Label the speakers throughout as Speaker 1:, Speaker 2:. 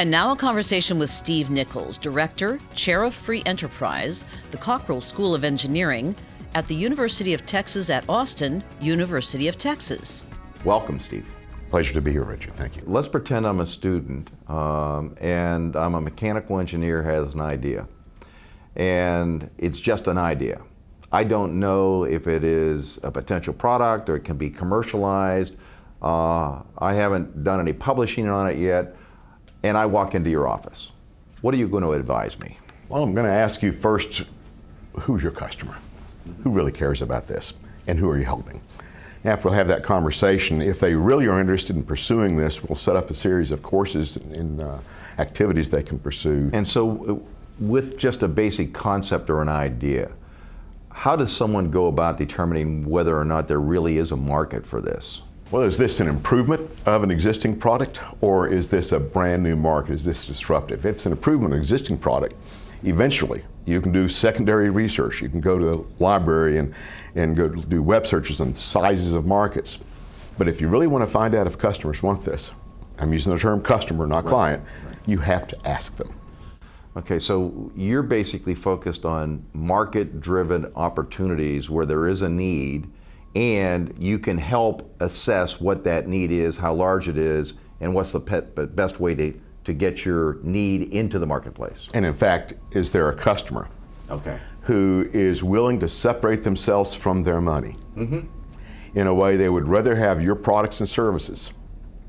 Speaker 1: And now a conversation with Steve Nichols, Director, Chair of Free Enterprise, the Cockrell School of Engineering at the University of Texas at Austin, University of Texas.
Speaker 2: Welcome, Steve.
Speaker 3: Pleasure to be here, Richard. Thank you.
Speaker 2: Let's pretend I'm a student and I'm a mechanical engineer, has an idea. And it's just an idea. I don't know if it is a potential product or it can be commercialized. I haven't done any publishing on it yet. And I walk into your office. What are you going to advise me?
Speaker 3: Well, I'm going to ask you first, who's your customer? Who really cares about this? And who are you helping? After we'll have that conversation, if they really are interested in pursuing this, we'll set up a series of courses and activities they can pursue.
Speaker 2: And so with just a basic concept or an idea, how does someone go about determining whether or not there really is a market for this?
Speaker 3: Well, is this an improvement of an existing product, or is this a brand new market? Is this disruptive? If it's an improvement of an existing product, eventually you can do secondary research. You can go to the library and go do web searches on sizes of markets. But if you really want to find out if customers want this, I'm using the term customer, not client, you have to ask them.
Speaker 2: Okay, so you're basically focused on market-driven opportunities where there is a need, and you can help assess what that need is, how large it is, and what's the best way to get your need into the marketplace.
Speaker 3: And in fact, is there a customer who is willing to separate themselves from their money in a way they would rather have your products and services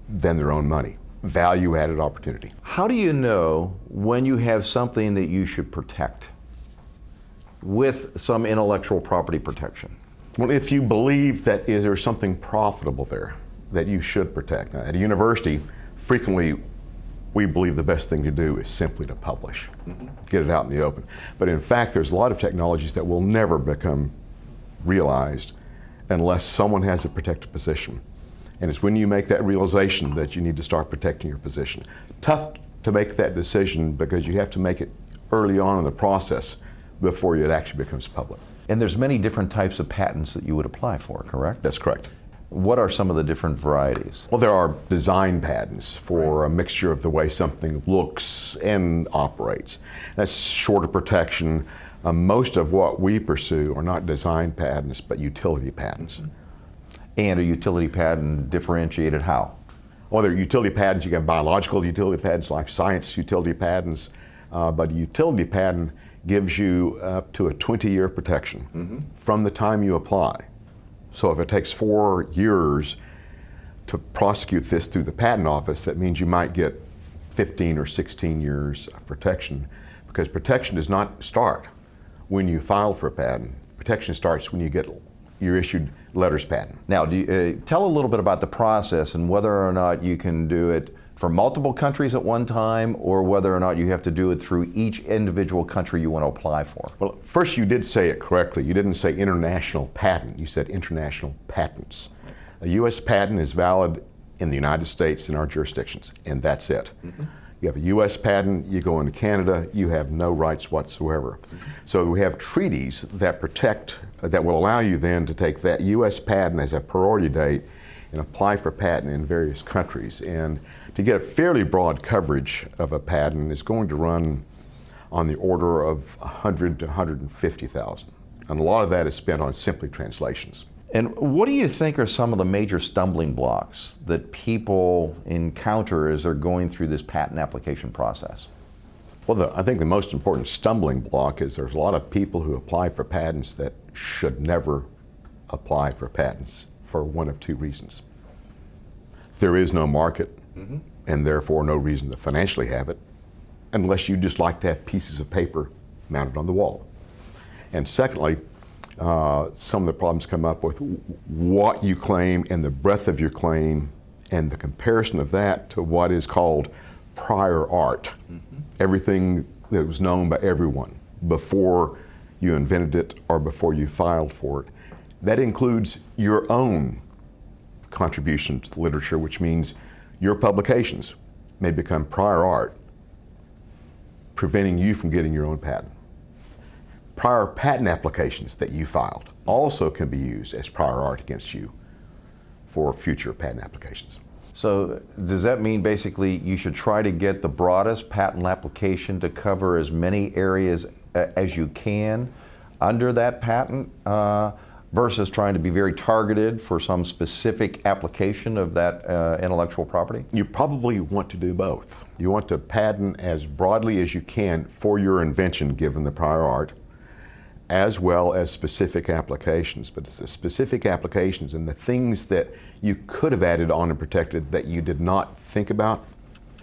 Speaker 3: than their own money? Value-added opportunity.
Speaker 2: How do you know when you have something that you should protect with some intellectual property protection?
Speaker 3: Well, if you believe that there's something profitable there that you should protect. Now, at a university, frequently we believe the best thing to do is simply to publish, get it out in the open. But in fact, there's a lot of technologies that will never become realized unless someone has a protected position. And it's when you make that realization that you need to start protecting your position. Tough to make that decision because you have to make it early on in the process before it actually becomes public.
Speaker 2: And there's many different types of patents that you would apply for, correct?
Speaker 3: That's correct.
Speaker 2: What are some of the different varieties?
Speaker 3: Well, there are design patents for a mixture of the way something looks and operates. That's shorter protection. Most of what we pursue are not design patents, but utility patents.
Speaker 2: And a utility patent differentiated how?
Speaker 3: Well, there are utility patents. You have biological utility patents, life science utility patents, but a utility patent gives you up to a 20-year protection from the time you apply. So if it takes 4 years to prosecute this through the patent office, that means you might get 15 or 16 years of protection, because protection does not start when you file for a patent. Protection starts when you're issued letters patent.
Speaker 2: Now, tell a little bit about the process and whether or not you can do it for multiple countries at one time, or whether or not you have to do it through each individual country you want to apply for.
Speaker 3: Well, first you did say it correctly. You didn't say international patent, you said international patents. A U.S. patent is valid in the United States in our jurisdictions, and that's it. You have a U.S. patent, you go into Canada, you have no rights whatsoever. So we have treaties that protect, that will allow you then to take that U.S. patent as a priority date and apply for patent in various countries. And to get a fairly broad coverage of a patent is going to run on the order of 100 to 150,000. And a lot of that is spent on simply translations.
Speaker 2: And what do you think are some of the major stumbling blocks that people encounter as they're going through this patent application process?
Speaker 3: Well, I think the most important stumbling block is there's a lot of people who apply for patents that should never apply for patents for one of two reasons. There is no market, and therefore no reason to financially have it, unless you just like to have pieces of paper mounted on the wall. And secondly, some of the problems come up with what you claim and the breadth of your claim and the comparison of that to what is called prior art. Everything that was known by everyone before you invented it or before you filed for it. That includes your own contribution to the literature, which means your publications may become prior art, preventing you from getting your own patent. Prior patent applications that you filed also can be used as prior art against you for future patent applications.
Speaker 2: So does that mean basically you should try to get the broadest patent application to cover as many areas as you can under that patent versus trying to be very targeted for some specific application of that intellectual property?
Speaker 3: You probably want to do both. You want to patent as broadly as you can for your invention given the prior art, as well as specific applications. But it's the specific applications and the things that you could have added on and protected that you did not think about.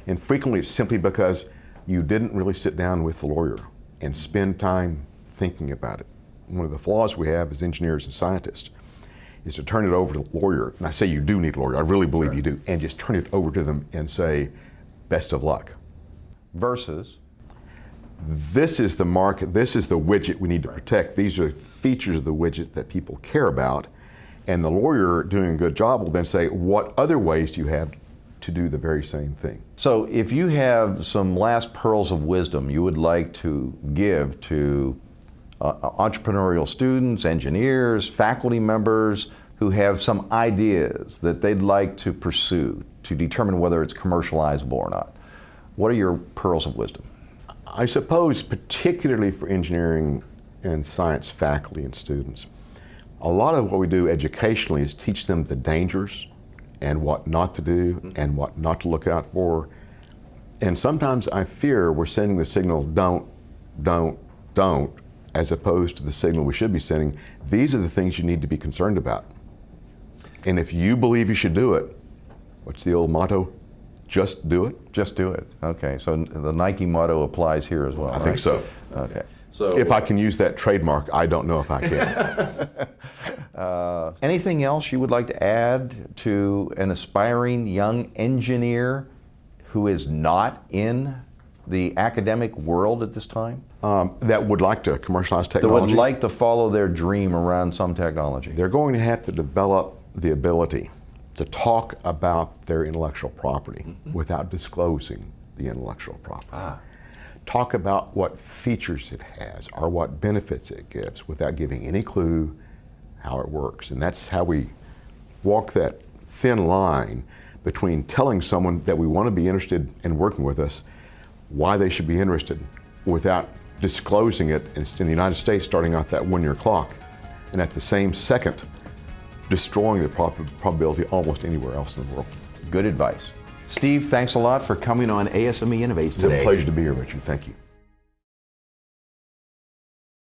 Speaker 3: And frequently it's simply because you didn't really sit down with the lawyer and spend time thinking about it. One of the flaws we have as engineers and scientists is to turn it over to the lawyer. And I say you do need a lawyer, I really believe you do, and just turn it over to them and say, best of luck.
Speaker 2: Versus?
Speaker 3: This is the market, this is the widget we need to protect. These are features of the widget that people care about. And the lawyer doing a good job will then say, what other ways do you have to do the very same thing?
Speaker 2: So if you have some last pearls of wisdom you would like to give to entrepreneurial students, engineers, faculty members who have some ideas that they'd like to pursue to determine whether it's commercializable or not, what are your pearls of wisdom?
Speaker 3: I suppose particularly for engineering and science faculty and students, a lot of what we do educationally is teach them the dangers and what not to do and what not to look out for. And sometimes I fear we're sending the signal don't, as opposed to the signal we should be sending. These are the things you need to be concerned about. And if you believe you should do it, what's the old motto? Just do it?
Speaker 2: Just do it. Okay, so the Nike motto applies here as well.
Speaker 3: I think so.
Speaker 2: Okay. So
Speaker 3: if I can use that trademark, I don't know if I can.
Speaker 2: Anything else you would like to add to an aspiring young engineer who is not in the academic world at this time?
Speaker 3: That would like to commercialize
Speaker 2: That
Speaker 3: technology?
Speaker 2: would like to follow their dream around some technology?
Speaker 3: They're going to have to develop the ability to talk about their intellectual property without disclosing the intellectual property. Talk about what features it has or what benefits it gives without giving any clue how it works. And that's how we walk that thin line between telling someone that we want to be interested in working with us, why they should be interested, without disclosing it in the United States starting off that 1-year clock, and at the same second destroying the probability almost anywhere else in the world.
Speaker 2: Good advice. Steve, thanks a lot for coming on ASME Innovates
Speaker 3: It's
Speaker 2: today.
Speaker 3: a pleasure to be here, Richard. Thank you.